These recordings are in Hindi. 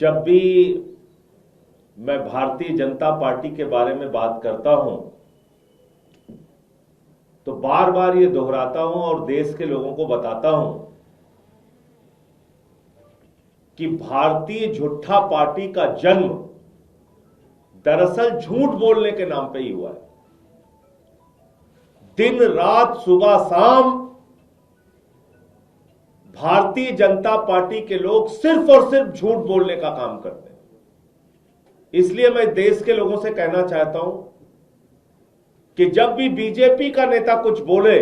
जब भी मैं भारतीय जनता पार्टी के बारे में बात करता हूं तो बार बार ये दोहराता हूं और देश के लोगों को बताता हूं कि भारतीय झूठा पार्टी का जन्म दरअसल झूठ बोलने के नाम पे ही हुआ है। दिन रात सुबह शाम भारतीय जनता पार्टी के लोग सिर्फ और सिर्फ झूठ बोलने का काम करते हैं। इसलिए मैं देश के लोगों से कहना चाहता हूं कि जब भी बीजेपी का नेता कुछ बोले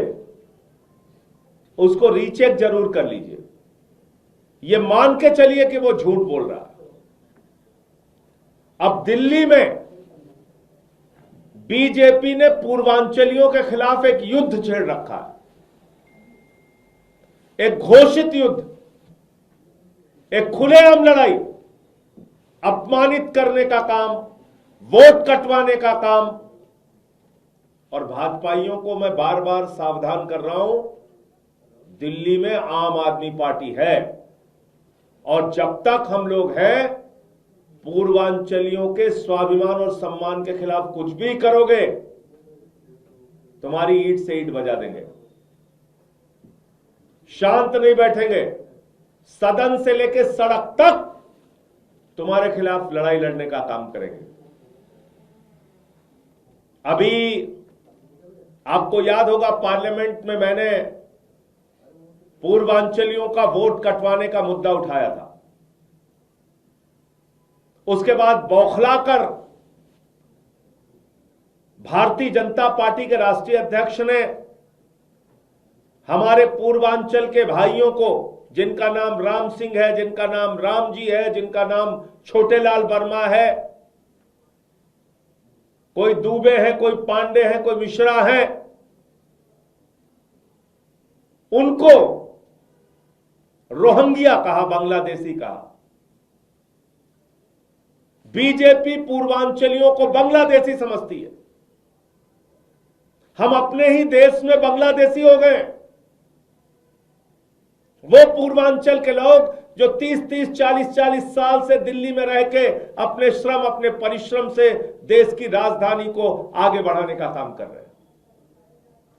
उसको रीचेक जरूर कर लीजिए। यह मान के चलिए कि वो झूठ बोल रहा है। अब दिल्ली में बीजेपी ने पूर्वांचलियों के खिलाफ एक युद्ध छेड़ रखा है, एक घोषित युद्ध, एक खुलेआम लड़ाई, अपमानित करने का काम, वोट कटवाने का काम। और भाजपाइयों को मैं बार बार सावधान कर रहा हूं, दिल्ली में आम आदमी पार्टी है और जब तक हम लोग हैं पूर्वांचलियों के स्वाभिमान और सम्मान के खिलाफ कुछ भी करोगे तुम्हारी ईंट से ईंट बजा देंगे। शांत नहीं बैठेंगे, सदन से लेकर सड़क तक तुम्हारे खिलाफ लड़ाई लड़ने का काम करेंगे। अभी आपको याद होगा पार्लियामेंट में मैंने पूर्वांचलियों का वोट कटवाने का मुद्दा उठाया था। उसके बाद बौखलाकर भारतीय जनता पार्टी के राष्ट्रीय अध्यक्ष ने हमारे पूर्वांचल के भाइयों को, जिनका नाम राम सिंह है, जिनका नाम राम जी है, जिनका नाम छोटेलाल वर्मा है, कोई दुबे है, कोई पांडे है, कोई मिश्रा है, उनको रोहिंग्या कहा, बांग्लादेशी कहा। बीजेपी पूर्वांचलियों को बांग्लादेशी समझती है। हम अपने ही देश में बांग्लादेशी हो गए। वो पूर्वांचल के लोग जो 30-30, 40-40 साल से दिल्ली में रह के अपने श्रम, अपने परिश्रम से देश की राजधानी को आगे बढ़ाने का काम कर रहे हैं,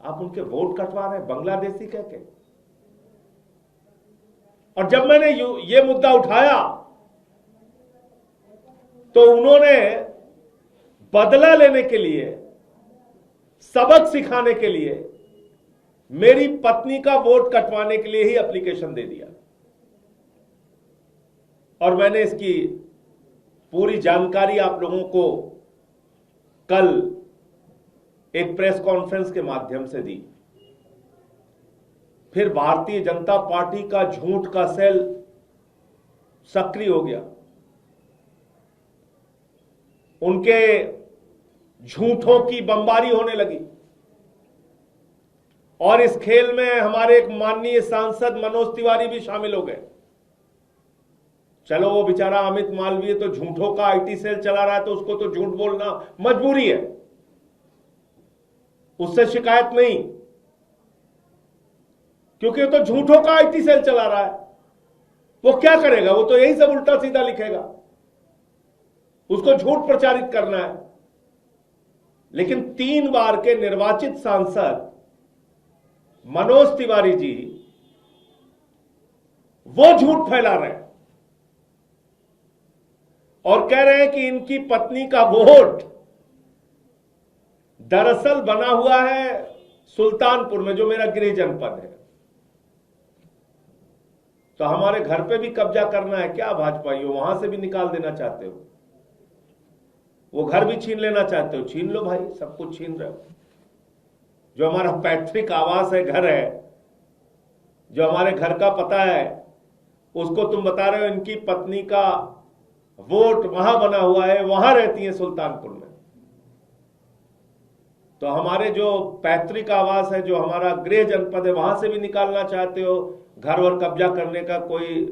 आप उनके वोट कटवा रहे हैं बांग्लादेशी कह के। और जब मैंने ये मुद्दा उठाया तो उन्होंने बदला लेने के लिए, सबक सिखाने के लिए मेरी पत्नी का वोट कटवाने के लिए ही एप्लीकेशन दे दिया। और मैंने इसकी पूरी जानकारी आप लोगों को कल एक प्रेस कॉन्फ्रेंस के माध्यम से दी। फिर भारतीय जनता पार्टी का झूठ का सेल सक्रिय हो गया। उनके झूठों की बमबारी होने लगी और इस खेल में हमारे एक माननीय सांसद मनोज तिवारी भी शामिल हो गए। चलो वो बेचारा अमित मालवीय तो झूठों का आईटी सेल चला रहा है तो उसको तो झूठ बोलना मजबूरी है, उससे शिकायत नहीं, क्योंकि वो तो झूठों का आईटी सेल चला रहा है। वो क्या करेगा? वो तो यही सब उल्टा सीधा लिखेगा, उसको झूठ प्रचारित करना है। लेकिन 3 बार के निर्वाचित सांसद मनोज तिवारी जी वो झूठ फैला रहे हैं और कह रहे हैं कि इनकी पत्नी का वोट दरअसल बना हुआ है सुल्तानपुर में, जो मेरा गृह जनपद है। तो हमारे घर पे भी कब्जा करना है क्या भाजपाइयों? वहां से भी निकाल देना चाहते हो? वो घर भी छीन लेना चाहते हो? छीन लो भाई, सब कुछ छीन रहे हो। जो हमारा पैतृक आवास है, घर है, जो हमारे घर का पता है, उसको तुम बता रहे हो इनकी पत्नी का वोट वहां बना हुआ है, वहां रहती है सुल्तानपुर में। तो हमारे जो पैतृक आवास है, जो हमारा गृह जनपद है, वहां से भी निकालना चाहते हो। घर और कब्जा करने का कोई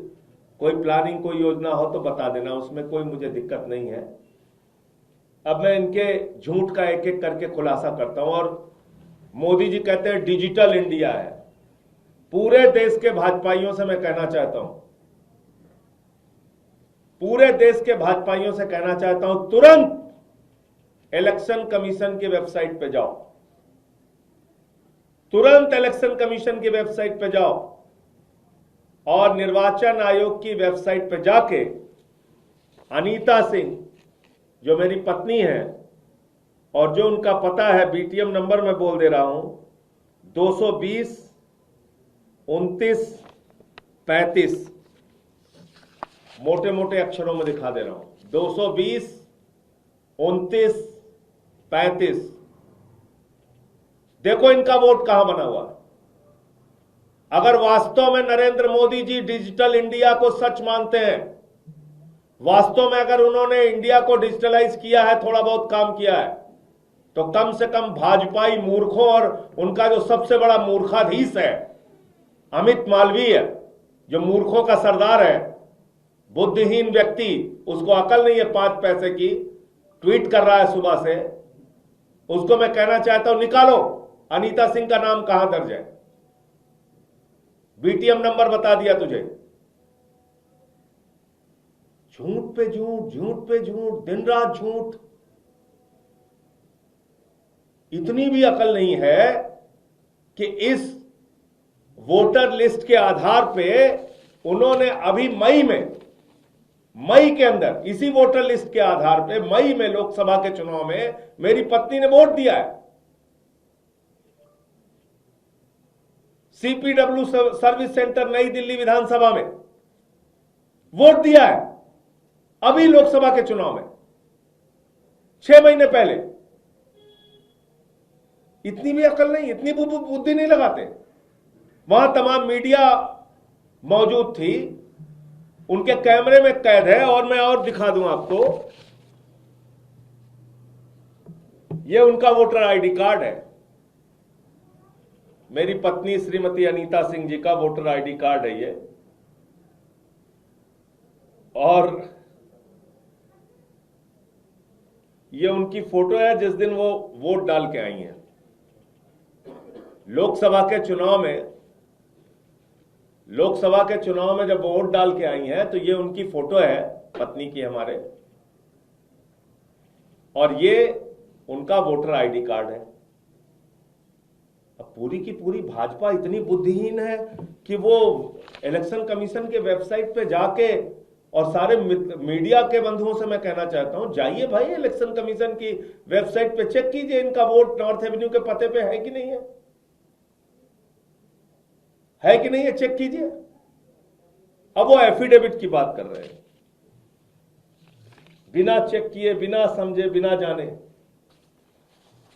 प्लानिंग, कोई योजना हो तो बता देना, उसमें कोई मुझे दिक्कत नहीं है। अब मैं इनके झूठ का एक एक करके खुलासा करता हूं। और मोदी जी कहते हैं डिजिटल इंडिया है। पूरे देश के भाजपाइयों से मैं कहना चाहता हूं पूरे देश के भाजपाइयों से कहना चाहता हूं, तुरंत इलेक्शन कमीशन की वेबसाइट पे जाओ, तुरंत इलेक्शन कमीशन की वेबसाइट पे जाओ और निर्वाचन आयोग की वेबसाइट पे जाके अनीता सिंह जो मेरी पत्नी है और जो उनका पता है, बीटीएम नंबर मैं बोल दे रहा हूं, 220 29 35, मोटे मोटे अक्षरों में दिखा दे रहा हूं, 220 29 35। देखो इनका वोट कहां बना हुआ है। अगर वास्तव में नरेंद्र मोदी जी डिजिटल इंडिया को सच मानते हैं, वास्तव में अगर उन्होंने इंडिया को डिजिटलाइज किया है, थोड़ा बहुत काम किया है, तो कम से कम भाजपाई मूर्खों और उनका जो सबसे बड़ा मूर्खाधीश है अमित मालवीय, जो मूर्खों का सरदार है, बुद्धिहीन व्यक्ति, उसको अकल नहीं है 5 पैसे की, ट्वीट कर रहा है सुबह से, उसको मैं कहना चाहता हूं निकालो अनीता सिंह का नाम कहां दर्ज है। बीटीएम नंबर बता दिया तुझे। झूठ पे झूठ, झूठ पे झूठ, दिन रात झूठ। इतनी भी अकल नहीं है कि इस वोटर लिस्ट के आधार पे उन्होंने अभी मई के अंदर इसी वोटर लिस्ट के आधार पे मई में लोकसभा के चुनाव में मेरी पत्नी ने वोट दिया है। सीपीडब्ल्यू सर्विस सेंटर नई दिल्ली विधानसभा में वोट दिया है अभी लोकसभा के चुनाव में 6 महीने पहले। इतनी भी अकल नहीं, इतनी बुद्धि नहीं लगाते। वहां तमाम मीडिया मौजूद थी, उनके कैमरे में कैद है, और मैं और दिखा दूं आपको, यह उनका वोटर आईडी कार्ड है। मेरी पत्नी श्रीमती अनीता सिंह जी का वोटर आईडी कार्ड है ये, और ये उनकी फोटो है जिस दिन वो वोट डाल के आई हैं लोकसभा के चुनाव में जब वोट डाल के आई हैं, तो ये उनकी फोटो है पत्नी की हमारे, और ये उनका वोटर आईडी कार्ड है। अब पूरी की पूरी भाजपा इतनी बुद्धिहीन है कि वो इलेक्शन कमीशन के वेबसाइट पे जाके, और सारे मीडिया के बंधुओं से मैं कहना चाहता हूं, जाइए भाई इलेक्शन कमीशन की वेबसाइट पे चेक कीजिए इनका वोट नॉर्थ एवेन्यू के पते पे है कि नहीं है, चेक कीजिए। अब वो एफिडेविट की बात कर रहे हैं, बिना चेक किए, बिना समझे, बिना जाने,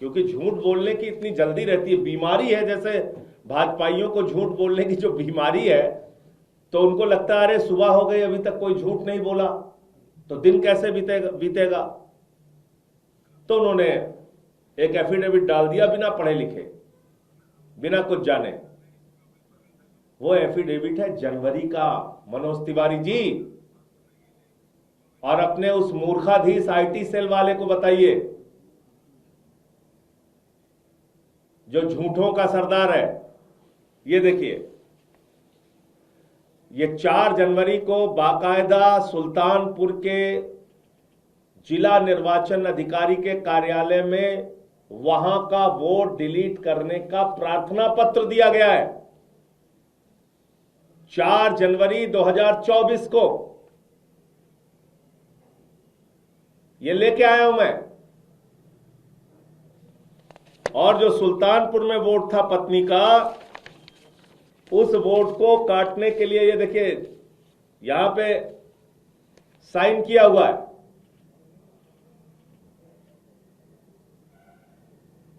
क्योंकि झूठ बोलने की इतनी जल्दी रहती है, बीमारी है। जैसे भाजपाइयों को झूठ बोलने की जो बीमारी है, तो उनको लगता है अरे सुबह हो गई अभी तक कोई झूठ नहीं बोला, तो दिन कैसे बीतेगा। तो उन्होंने एक एफिडेविट डाल दिया बिना पढ़े लिखे, बिना कुछ जाने। वो एफिडेविट है जनवरी का, मनोज तिवारी जी। और अपने उस मूर्खाधीश आईटी सेल वाले को बताइए, जो झूठों का सरदार है, ये देखिए, ये 4 जनवरी को बाकायदा सुल्तानपुर के जिला निर्वाचन अधिकारी के कार्यालय में वहां का वोट डिलीट करने का प्रार्थना पत्र दिया गया है। 4 जनवरी 2024 को ये लेके आया हूं मैं। और जो सुल्तानपुर में वोट था पत्नी का, उस वोट को काटने के लिए ये देखिए यहां पे साइन किया हुआ है,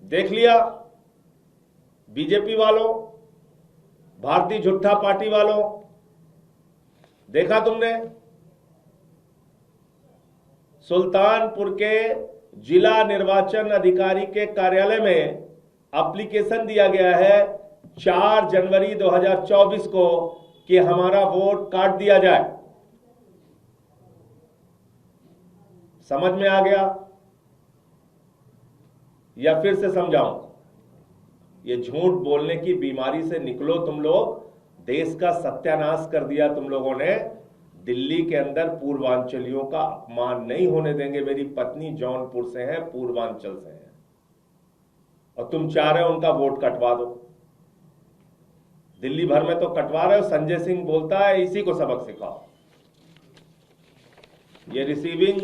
देख लिया बीजेपी वालों, भारतीय झुट्ठा पार्टी वालों, देखा तुमने। सुल्तानपुर के जिला निर्वाचन अधिकारी के कार्यालय में एप्लीकेशन दिया गया है 4 जनवरी 2024 को कि हमारा वोट काट दिया जाए। समझ में आ गया या फिर से समझाऊं? ये झूठ बोलने की बीमारी से निकलो तुम लोग। देश का सत्यानाश कर दिया तुम लोगों ने, दिल्ली के अंदर पूर्वांचलियों का अपमान नहीं होने देंगे। मेरी पत्नी जौनपुर से है, पूर्वांचल से है, और तुम चाह रहे हो उनका वोट कटवा दो। दिल्ली भर में तो कटवा रहे हो। संजय सिंह बोलता है इसी को सबक सिखाओ। ये रिसीविंग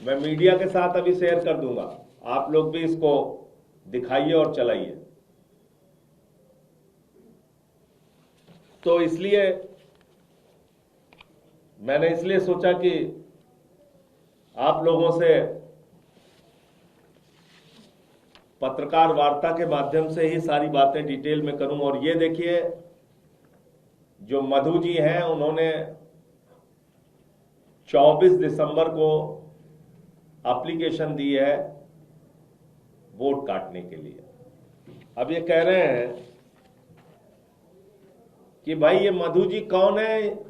मैं मीडिया के साथ अभी शेयर कर दूंगा, आप लोग भी इसको दिखाइए और चलाइए। तो इसलिए मैंने सोचा कि आप लोगों से पत्रकार वार्ता के माध्यम से ही सारी बातें डिटेल में करूं। और ये देखिए, जो मधु जी हैं, उन्होंने 24 दिसंबर को एप्लीकेशन दी है वोट काटने के लिए। अब ये कह रहे हैं कि भाई ये मधु जी कौन है,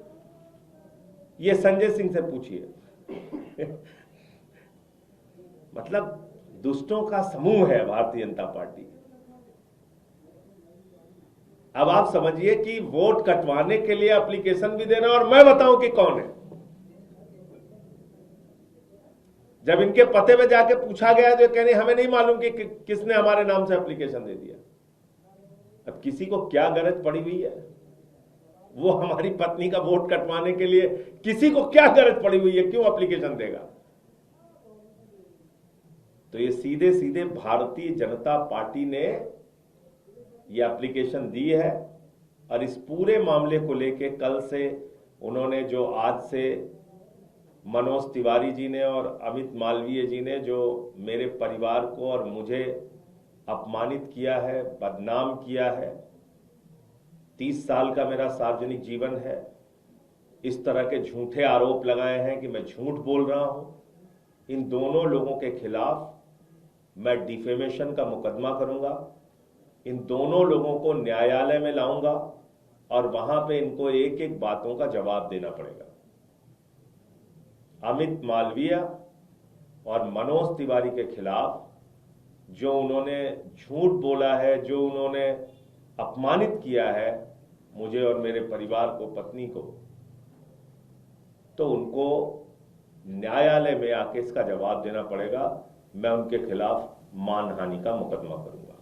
ये संजय सिंह से पूछिए। मतलब दुष्टों का समूह है भारतीय जनता पार्टी। अब आप समझिए कि वोट कटवाने के लिए एप्लीकेशन भी देना, और मैं बताऊं कि कौन है। जब इनके पते पे जाके पूछा गया तो कहने हमें नहीं मालूम कि किसने हमारे नाम से एप्लीकेशन दे दिया। अब किसी को क्या गरज पड़ी हुई है, वो हमारी पत्नी का वोट कटवाने के लिए किसी को क्या गरज पड़ी हुई है, क्यों एप्लीकेशन देगा। तो ये सीधे सीधे भारतीय जनता पार्टी ने ये एप्लीकेशन दी है। और इस पूरे मामले को लेके कल से उन्होंने जो आज से मनोज तिवारी जी ने और अमित मालवीय जी ने जो मेरे परिवार को और मुझे अपमानित किया है, बदनाम किया है, 30 साल का मेरा सार्वजनिक जीवन है, इस तरह के झूठे आरोप लगाए हैं कि मैं झूठ बोल रहा हूं, इन दोनों लोगों के खिलाफ मैं डिफेमेशन का मुकदमा करूंगा। इन दोनों लोगों को न्यायालय में लाऊंगा और वहां पे इनको एक एक बातों का जवाब देना पड़ेगा। अमित मालवीय और मनोज तिवारी के खिलाफ जो उन्होंने झूठ बोला है, जो उन्होंने अपमानित किया है मुझे और मेरे परिवार को, पत्नी को, तो उनको न्यायालय में आके इसका जवाब देना पड़ेगा। मैं उनके खिलाफ मानहानि का मुकदमा करूंगा।